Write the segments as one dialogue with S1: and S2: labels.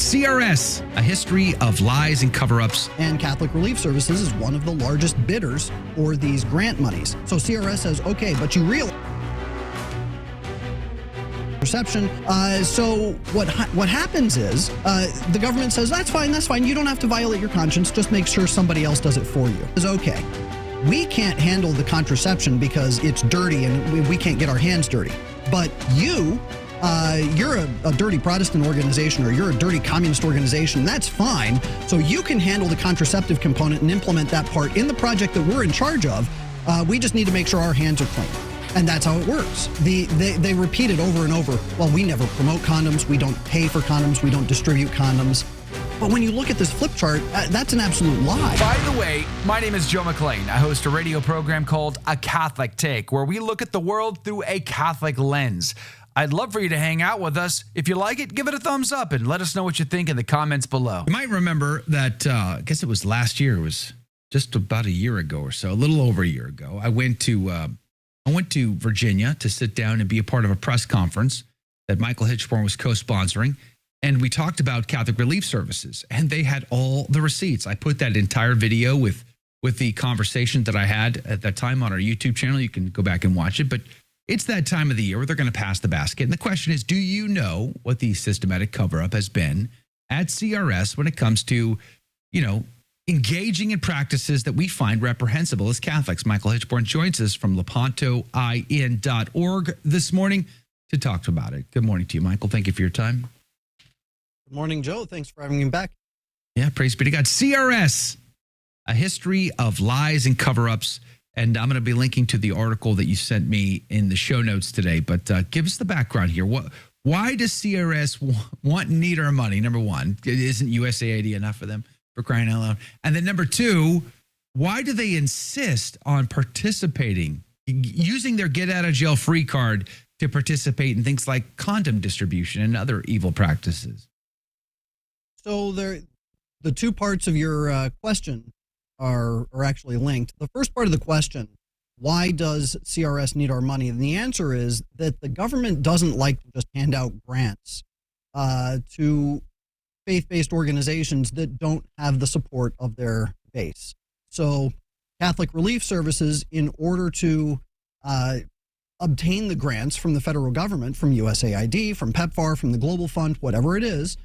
S1: CRS, a history of lies and cover-ups.
S2: And Catholic Relief Services is one of the largest bidders for these grant monies. So CRS says, okay, but you realize perception. So what happens is the government says, that's fine. You don't have to violate your conscience. Just make sure somebody else does it for you. It's okay. We can't handle the contraception because it's dirty and we can't get our hands dirty. But you're a dirty Protestant organization or you're a dirty communist organization. That's fine. So you can handle the contraceptive component and implement that part in the project that we're in charge of. We just need to make sure our hands are clean. And that's how it works. They repeat it over and over. Well, we never promote condoms. We don't pay for condoms. We don't distribute condoms. But when you look at this flip chart, that's an absolute lie.
S3: By the way, my name is Joe McClane. I host a radio program called A Catholic Take, where we look at the world through a Catholic lens. I'd love for you to hang out with us. If you like it, give it a thumbs up and let us know what you think in the comments below.
S1: You might remember that, I guess it was last year. It was just about a year ago or so, a little over a year ago. I went to Virginia to sit down and be a part of a press conference that Michael Hitchborn was co-sponsoring. And we talked about Catholic Relief Services, and they had all the receipts. I put that entire video with the conversation that I had at that time on our YouTube channel. You can go back and watch it. But it's that time of the year where they're going to pass the basket. And the question is, do you know what the systematic cover-up has been at CRS when it comes to, engaging in practices that we find reprehensible as Catholics? Michael Hitchborn joins us from lepantoin.org this morning to talk about it. Good morning to you, Michael. Thank you for your time.
S2: Good morning, Joe. Thanks for having me back.
S1: Yeah, praise be to God. CRS, a history of lies and cover-ups. And I'm going to be linking to the article that you sent me in the show notes today. But give us the background here. Why does CRS want and need our money? Number one, isn't USAID enough for them, for crying out loud? And then number two, why do they insist on participating, using their get-out-of-jail-free card to participate in things like condom distribution and other evil practices?
S2: So the two parts of your question are actually linked. The first part of the question, why does CRS need our money? And the answer is that the government doesn't like to just hand out grants to faith-based organizations that don't have the support of their base. So Catholic Relief Services, in order to obtain the grants from the federal government, from USAID, from PEPFAR, from the Global Fund, whatever it is,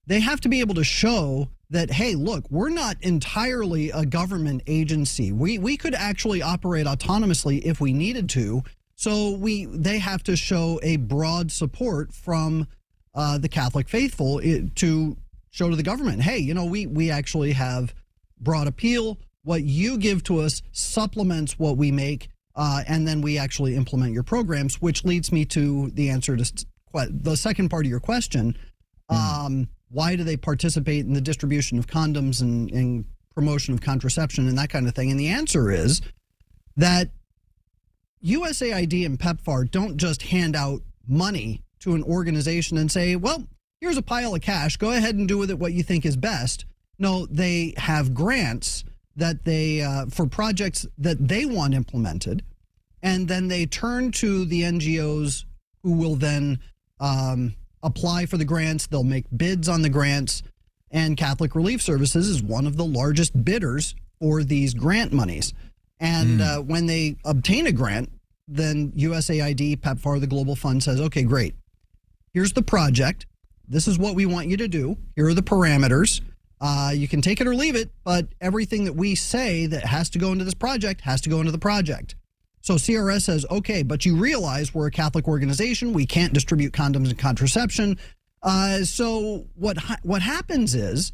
S2: they have to be able to show that, hey, look, we're not entirely a government agency. We could actually operate autonomously if we needed to. So they have to show a broad support from the Catholic faithful to show to the government, hey, we actually have broad appeal. What you give to us supplements what we make, and then we actually implement your programs, which leads me to the answer to the second part of your question. Why do they participate in the distribution of condoms and promotion of contraception and that kind of thing? And the answer is that USAID and PEPFAR don't just hand out money to an organization and say, well, here's a pile of cash. Go ahead and do with it what you think is best. No, they have grants that they for projects that they want implemented, and then they turn to the NGOs who will then apply for the grants. They'll make bids on the grants, and Catholic Relief Services is one of the largest bidders for these grant monies. And when they obtain a grant, then USAID, PEPFAR, the Global Fund says, okay, great. Here's the project. This is what we want you to do. Here are the parameters. You can take it or leave it, but everything that we say that has to go into this project has to go into the project. So CRS says, okay, but you realize we're a Catholic organization. We can't distribute condoms and contraception. So what happens is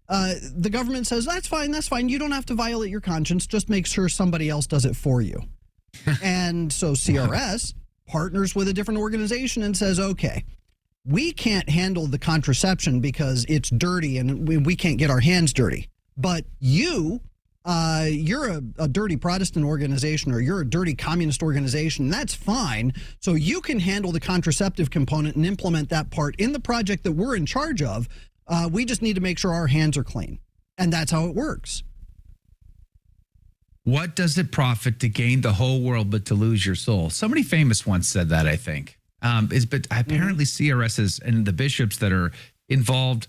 S2: the government says, that's fine. You don't have to violate your conscience. Just make sure somebody else does it for you. And so CRS partners with a different organization and says, okay, we can't handle the contraception because it's dirty and we can't get our hands dirty. But you're a dirty Protestant organization or you're a dirty communist organization. That's fine. So you can handle the contraceptive component and implement that part in the project that we're in charge of. We just need to make sure our hands are clean. And that's how it works.
S1: What does it profit to gain the whole world but to lose your soul? Somebody famous once said that, I think. But apparently CRSs and the bishops that are involved.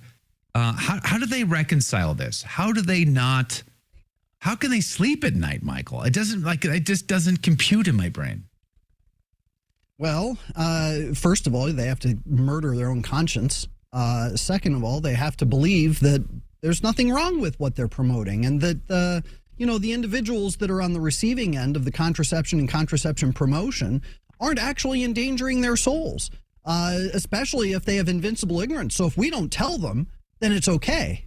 S1: How do they reconcile this? How can they sleep at night, Michael? It just doesn't compute in my brain.
S2: Well, first of all, they have to murder their own conscience. Second of all, they have to believe that there's nothing wrong with what they're promoting, and that the individuals that are on the receiving end of the contraception and contraception promotion aren't actually endangering their souls, especially if they have invincible ignorance. So if we don't tell them, then it's okay.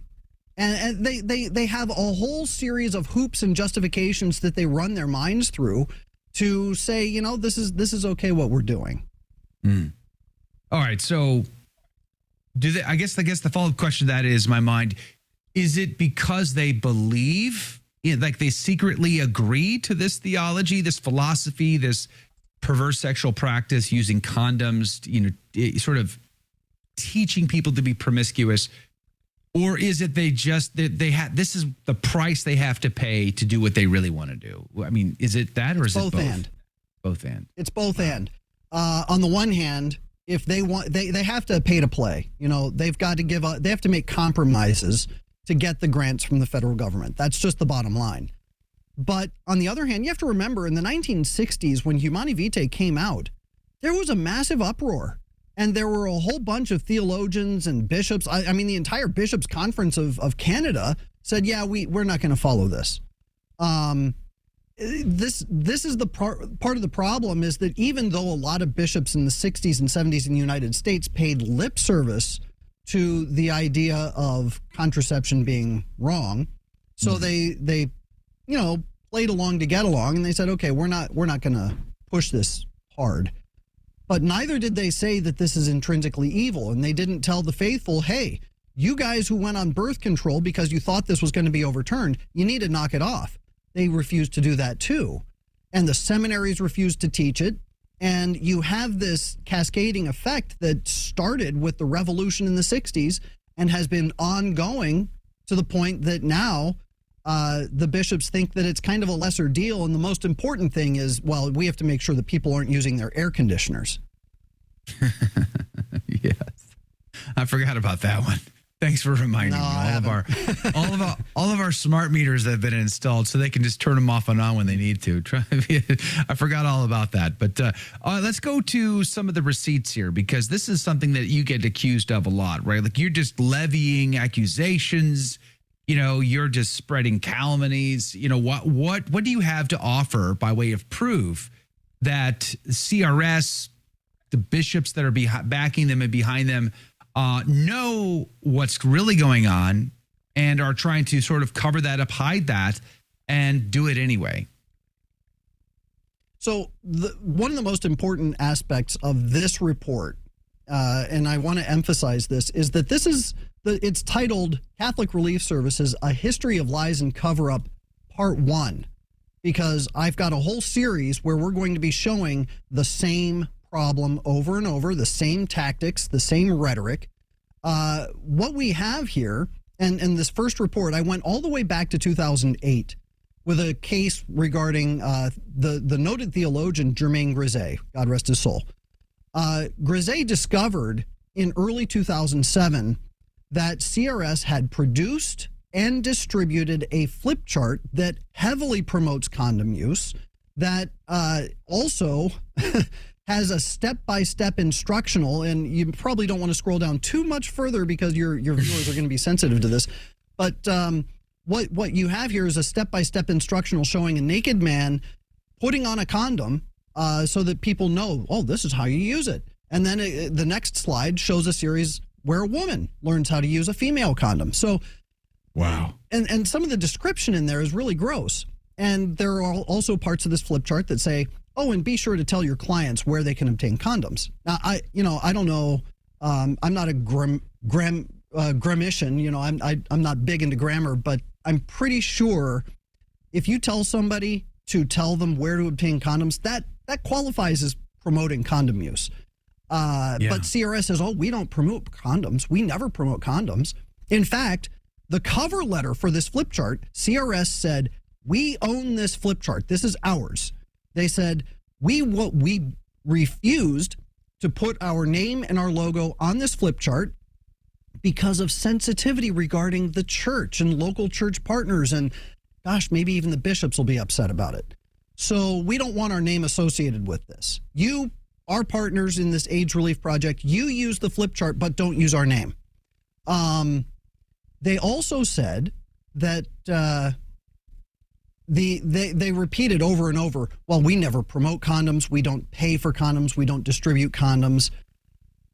S2: And they have a whole series of hoops and justifications that they run their minds through to say, this is okay what we're doing.
S1: All right. So I guess the follow-up question to that is, in my mind, is it because they believe, like they secretly agree to this theology, this philosophy, this perverse sexual practice using condoms, sort of teaching people to be promiscuous? Or is it this is the price they have to pay to do what they really want to do? I mean, is it that, or is it both? Both and.
S2: It's both and. On the one hand, if they want, they have to pay to play. They've got to give up. They have to make compromises to get the grants from the federal government. That's just the bottom line. But on the other hand, you have to remember in the 1960s, when Humani Vitae came out, there was a massive uproar. And there were a whole bunch of theologians and bishops. I mean, the entire Bishops' Conference of Canada said, yeah, we're not going to follow this. This is the part of the problem, is that even though a lot of bishops in the 60s and 70s in the United States paid lip service to the idea of contraception being wrong, so they played along to get along, and they said, okay, we're not going to push this hard. But neither did they say that this is intrinsically evil, and they didn't tell the faithful, hey, you guys who went on birth control because you thought this was going to be overturned, you need to knock it off. They refused to do that too. And the seminaries refused to teach it. And you have this cascading effect that started with the revolution in the 60s and has been ongoing to the point that now the bishops think that it's kind of a lesser deal. And the most important thing is, well, we have to make sure that people aren't using their air conditioners.
S1: Yes. I forgot about that one. Thanks for reminding me. All of our smart meters have been installed, so they can just turn them off and on when they need to. I forgot all about that. But let's go to some of the receipts here, because this is something that you get accused of a lot, right? Like, you're just levying accusations. You're just spreading calumnies. What do you have to offer by way of proof that CRS, the bishops that are backing them and behind them, know what's really going on and are trying to sort of cover that up, hide that, and do it anyway?
S2: So one of the most important aspects of this report, and I want to emphasize this, is that it's titled Catholic Relief Services, A History of Lies and Cover-Up, Part 1, because I've got a whole series where we're going to be showing the same problem over and over, the same tactics, the same rhetoric. What we have here, and in this first report, I went all the way back to 2008 with a case regarding the noted theologian Germain Grisey, God rest his soul. Grisey discovered in early 2007 that CRS had produced and distributed a flip chart that heavily promotes condom use, that also has a step-by-step instructional, and you probably don't want to scroll down too much further because your viewers are going to be sensitive to this. But what you have here is a step-by-step instructional showing a naked man putting on a condom so that people know, oh, this is how you use it. And then the next slide shows a series where a woman learns how to use a female condom. So,
S1: wow.
S2: And some of the description in there is really gross. And there are also parts of this flip chart that say, oh, and be sure to tell your clients where they can obtain condoms. Now, I don't know. I'm not a grammatician. I'm not big into grammar, but I'm pretty sure if you tell somebody to tell them where to obtain condoms, that qualifies as promoting condom use. But CRS says, oh, we don't promote condoms. We never promote condoms. In fact, the cover letter for this flip chart, CRS said, we own this flip chart. This is ours. They said, we refused to put our name and our logo on this flip chart because of sensitivity regarding the church and local church partners. And gosh, maybe even the bishops will be upset about it. So we don't want our name associated with this. You are partners in this AIDS relief project. You use the flip chart, but don't use our name. They also said that they repeated over and over, well, we never promote condoms. We don't pay for condoms. We don't distribute condoms.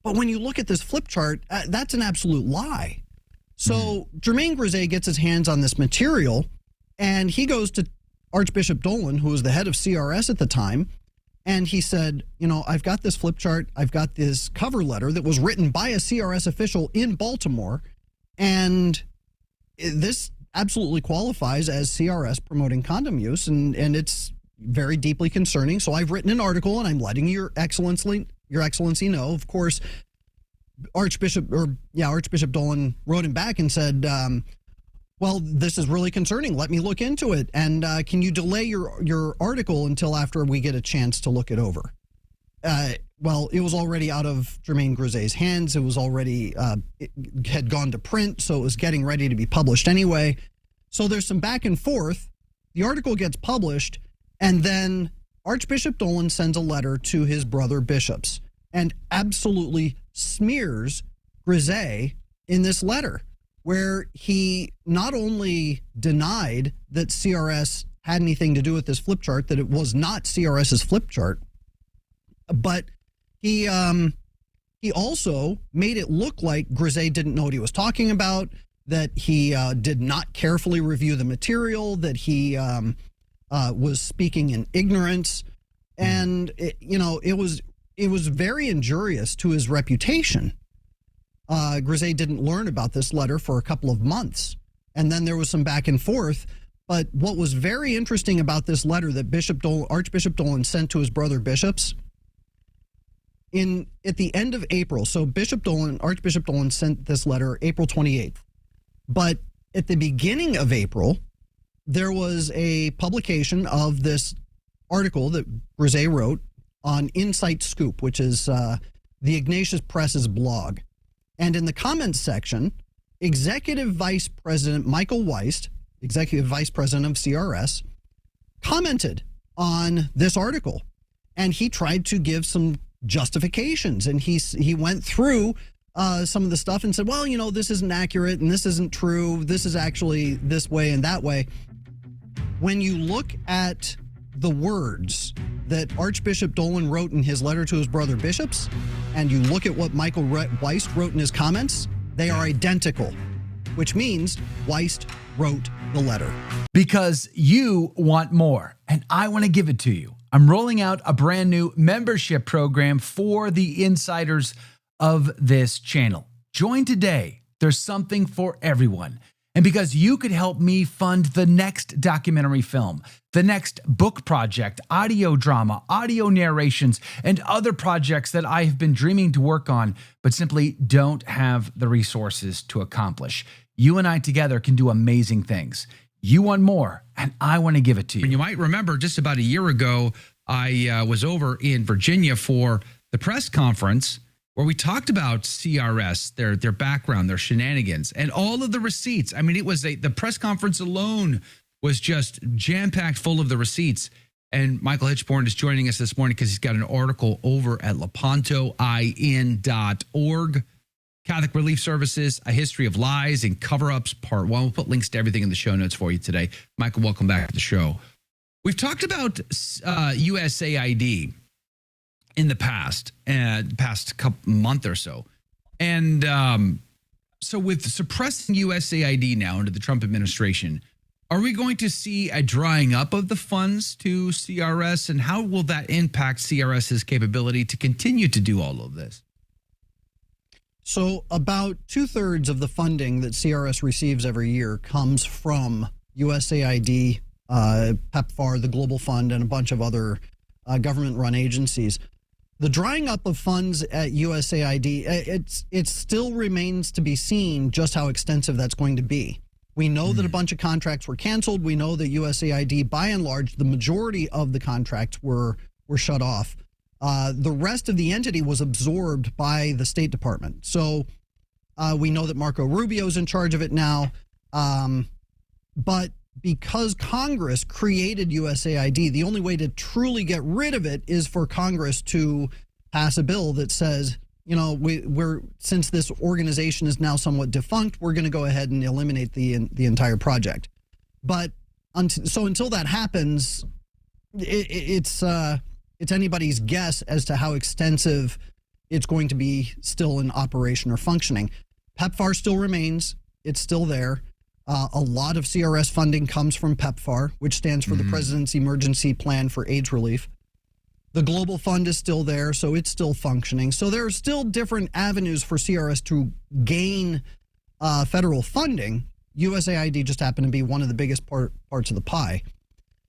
S2: But when you look at this flip chart, that's an absolute lie. So Jermaine Grisey gets his hands on this material, and he goes to Archbishop Dolan, who was the head of CRS at the time, and he said, you know, I've got this flip chart. I've got this cover letter that was written by a CRS official in Baltimore, and this absolutely qualifies as CRS promoting condom use, and it's very deeply concerning. So I've written an article, and I'm letting Your Excellency know. Of course, Archbishop Dolan wrote him back and said, well, this is really concerning. Let me look into it. And can you delay your article until after we get a chance to look it over? Well, it was already out of Jermaine Grisey's hands. It was already, it had gone to print, so it was getting ready to be published anyway. So there's some back and forth. The article gets published, and then Archbishop Dolan sends a letter to his brother bishops and absolutely smears Grisey in this letter, where he not only denied that CRS had anything to do with this flip chart, that it was not CRS's flip chart, but he also made it look like Grisey didn't know what he was talking about, that he did not carefully review the material, that he was speaking in ignorance, and it was very injurious to his reputation. Grisey didn't learn about this letter for a couple of months, and then there was some back and forth. But what was very interesting about this letter that Archbishop Dolan sent to his brother bishops at the end of April. So Archbishop Dolan sent this letter April 28th. But at the beginning of April, there was a publication of this article that Grisey wrote on Insight Scoop, which is the Ignatius Press's blog. And in the comments section, Executive Vice President Michael Weist, Executive Vice President of CRS, commented on this article. And he tried to give some justifications. And he went through some of the stuff and said, well, this isn't accurate and this isn't true. This is actually this way and that way. When you look at the words that Archbishop Dolan wrote in his letter to his brother bishops, and you look at what Michael Weist wrote in his comments, they are identical, which means Weist wrote the letter.
S3: Because you want more, and I want to give it to you. I'm rolling out a brand new membership program for the insiders of this channel. Join today. There's something for everyone. And because you could help me fund the next documentary film, the next book project, audio drama, audio narrations, and other projects that I have been dreaming to work on, but simply don't have the resources to accomplish. You and I together can do amazing things. You want more, and I want to give it to you.
S1: And you might remember just about a year ago, I was over in Virginia for the press conference where we talked about CRS, their background, their shenanigans, and all of the receipts. I mean, it was the press conference alone was just jam-packed full of the receipts. And Michael Hitchborn is joining us this morning because he's got an article over at lepantoin.org. Catholic Relief Services, A History of Lies and Cover-Ups, Part 1. We'll put links to everything in the show notes for you today. Michael, welcome back to the show. We've talked about USAID in the past month or so. And so with suppressing USAID now under the Trump administration, are we going to see a drying up of the funds to CRS? And how will that impact CRS's capability to continue to do all of this?
S2: So about 2/3 of the funding that CRS receives every year comes from USAID, PEPFAR, the Global Fund, and a bunch of other government-run agencies. The drying up of funds at USAID, it still remains to be seen just how extensive that's going to be. We know that a bunch of contracts were canceled. We know that USAID, by and large, the majority of the contracts were shut off. The rest of the entity was absorbed by the State Department. So We know that Marco Rubio's in charge of it now. But because Congress created USAID, the only way to truly get rid of it is for Congress to pass a bill that says, we're since this organization is now somewhat defunct, we're going to go ahead and eliminate the entire project. But until that happens, it's anybody's guess as to how extensive it's going to be still in operation or functioning. PEPFAR still remains. It's still there. A lot of CRS funding comes from PEPFAR, which stands for the President's Emergency Plan for AIDS Relief. The Global Fund is still there, so it's still functioning. So there are still different avenues for CRS to gain federal funding. USAID just happened to be one of the biggest parts of the pie.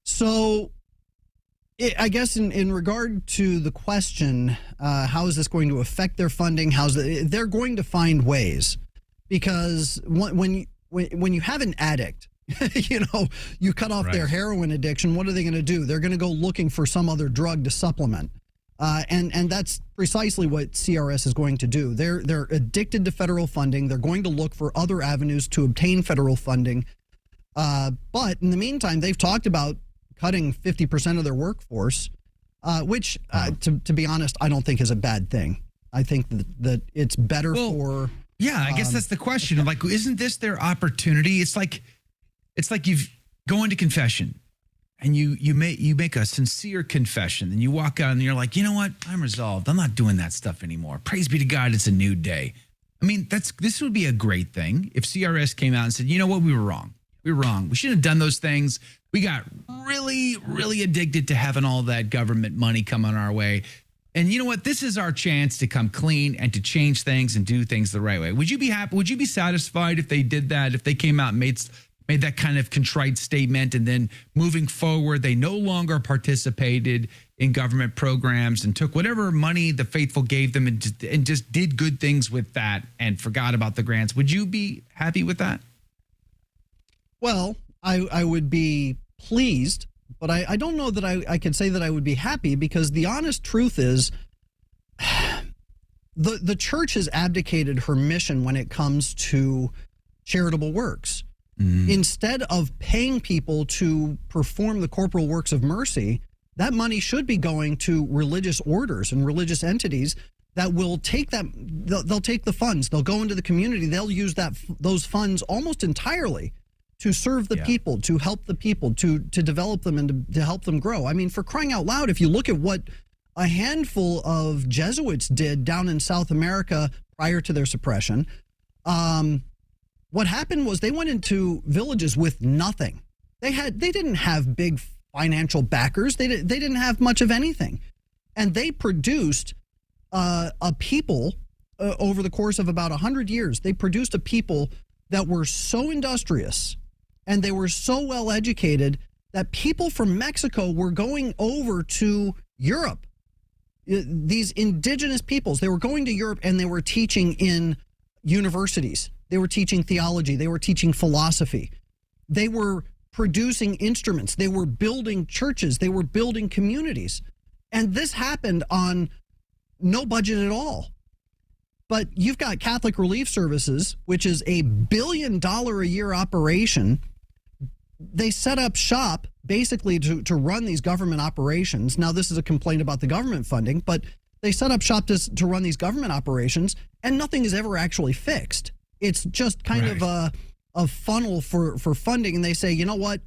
S2: So I guess in regard to the question, how is this going to affect their funding? They're going to find ways, because when you have an addict, you cut off their heroin addiction, what are they going to do? They're going to go looking for some other drug to supplement. And that's precisely what CRS is going to do. They're addicted to federal funding. They're going to look for other avenues to obtain federal funding. But in the meantime, they've talked about cutting 50% of their workforce, which, to be honest, I don't think is a bad thing. I think that it's better for...
S1: Yeah, I guess that's the question. Like, isn't this their opportunity? It's like you go into confession and you make a sincere confession, and you walk out and you're like, you know what? I'm resolved. I'm not doing that stuff anymore. Praise be to God, it's a new day. I mean, this would be a great thing if CRS came out and said, you know what? We were wrong. We were wrong. We shouldn't have done those things. We got really, really addicted to having all that government money coming our way. And you know what? This is our chance to come clean and to change things and do things the right way. Would you be happy? Would you be satisfied if they did that? If they came out and made that kind of contrite statement, and then moving forward, they no longer participated in government programs and took whatever money the faithful gave them and just did good things with that and forgot about the grants? Would you be happy with that?
S2: Well, I would be pleased, but I don't know that I could say that I would be happy, because the honest truth is the church has abdicated her mission when it comes to charitable works. Instead of paying people to perform the corporal works of mercy, that money should be going to religious orders and religious entities that will take that. They'll take the funds. They'll go into the community. They'll use those funds almost entirely to serve the people, to help the people, to develop them and to help them grow. I mean, for crying out loud, if you look at what a handful of Jesuits did down in South America prior to their suppression, what happened was they went into villages with nothing. They didn't have big financial backers. They didn't have much of anything, and they produced a people over the course of about 100 years. They produced a people that were so industrious and they were so well educated that people from Mexico were going over to Europe. These indigenous peoples, they were going to Europe and they were teaching in universities. They were teaching theology. They were teaching philosophy. They were producing instruments. They were building churches. They were building communities. And this happened on no budget at all. But you've got Catholic Relief Services, which is a $1 billion a year operation. They set up shop basically to run these government operations. Now, this is a complaint about the government funding, but they set up shop to run these government operations, and nothing is ever actually fixed. It's just kind of a funnel for funding. And they say, you know what,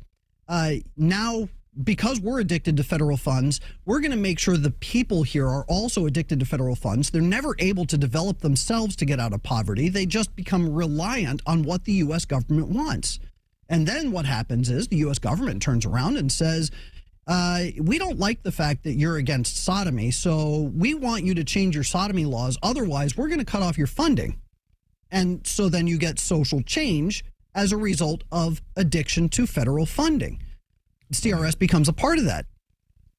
S2: now, because we're addicted to federal funds, we're going to make sure the people here are also addicted to federal funds. They're never able to develop themselves to get out of poverty. They just become reliant on what the U.S. government wants. And then what happens is the U.S. government turns around and says, we don't like the fact that you're against sodomy, so we want you to change your sodomy laws. Otherwise, we're going to cut off your funding. And so then you get social change as a result of addiction to federal funding. CRS becomes a part of that.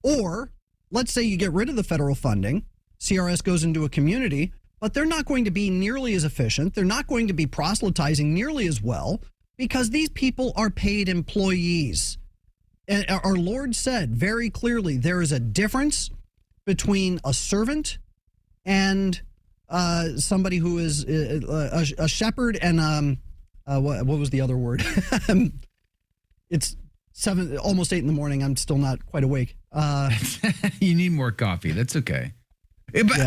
S2: Or let's say you get rid of the federal funding, CRS goes into a community, but they're not going to be nearly as efficient. They're not going to be proselytizing nearly as well, because these people are paid employees. And our Lord said very clearly, there is a difference between a servant and somebody who is a shepherd and what was the other word? It's 7, almost 8 in the morning. I'm still not quite awake.
S1: You need more coffee. That's okay. But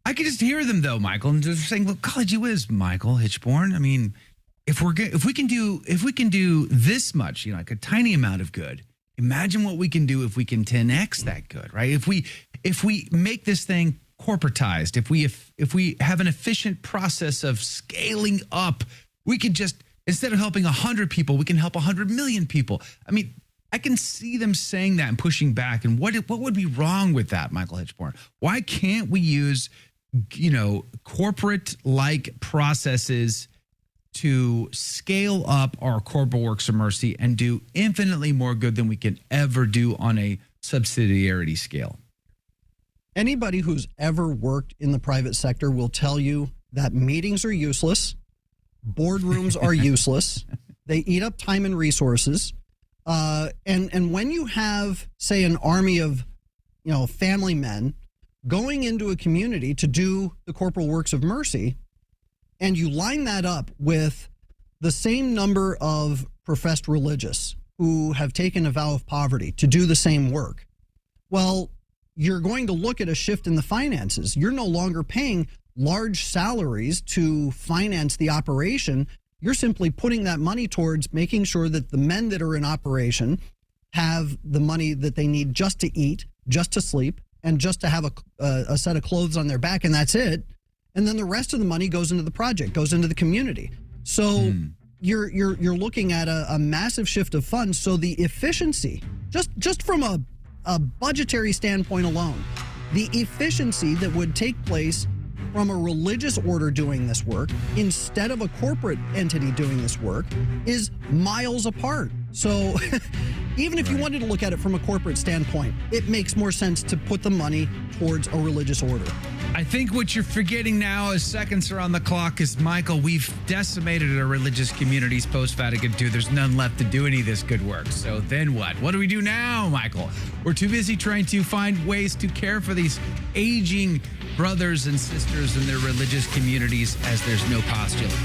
S1: I could just hear them though, Michael, and just saying, "Well, college you is, Michael Hitchborn. I mean, if we can do this much, like a tiny amount of good, imagine what we can do if we can 10x that good, right? If we make this thing corporatized, if we have an efficient process of scaling up, we could just, instead of helping 100 people, we can help 100 million people." I mean, I can see them saying that and pushing back. And what would be wrong with that, Michael Hitchborn? Why can't we use, corporate-like processes to scale up our corporate works of mercy and do infinitely more good than we can ever do on a subsidiarity scale?
S2: Anybody who's ever worked in the private sector will tell you that meetings are useless, boardrooms are useless, they eat up time and resources. And when you have, say, an army of, family men going into a community to do the corporal works of mercy, and you line that up with the same number of professed religious who have taken a vow of poverty to do the same work, well, you're going to look at a shift in the finances. You're no longer paying large salaries to finance the operation. You're simply putting that money towards making sure that the men that are in operation have the money that they need just to eat, just to sleep, and just to have a set of clothes on their back, and that's it. And then the rest of the money goes into the project, goes into the community. So you're looking at a massive shift of funds. So the efficiency, just from a budgetary standpoint alone, the efficiency that would take place from a religious order doing this work instead of a corporate entity doing this work is miles apart. So even if you wanted to look at it from a corporate standpoint, it makes more sense to put the money towards a religious order.
S1: I think what you're forgetting now as seconds are on the clock is, Michael, we've decimated our religious communities post-Vatican II. There's none left to do any of this good work. So then what? What do we do now, Michael? We're too busy trying to find ways to care for these aging brothers and sisters in their religious communities as there's no postulates.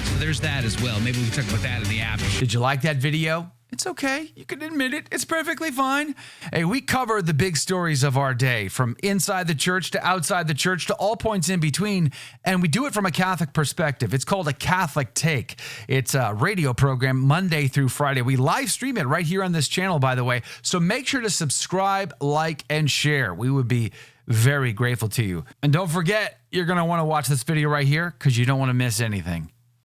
S1: So there's that as well. Maybe we can talk about that in the after.
S3: Did you like that video? It's okay. You can admit it. It's perfectly fine. Hey, we cover the big stories of our day, from inside the church to outside the church to all points in between, and we do it from a Catholic perspective. It's called A Catholic Take. It's a radio program Monday through Friday. We live stream it right here on this channel, by the way, so make sure to subscribe, like, and share. We would be very grateful to you. And don't forget, you're going to want to watch this video right here because you don't want to miss anything.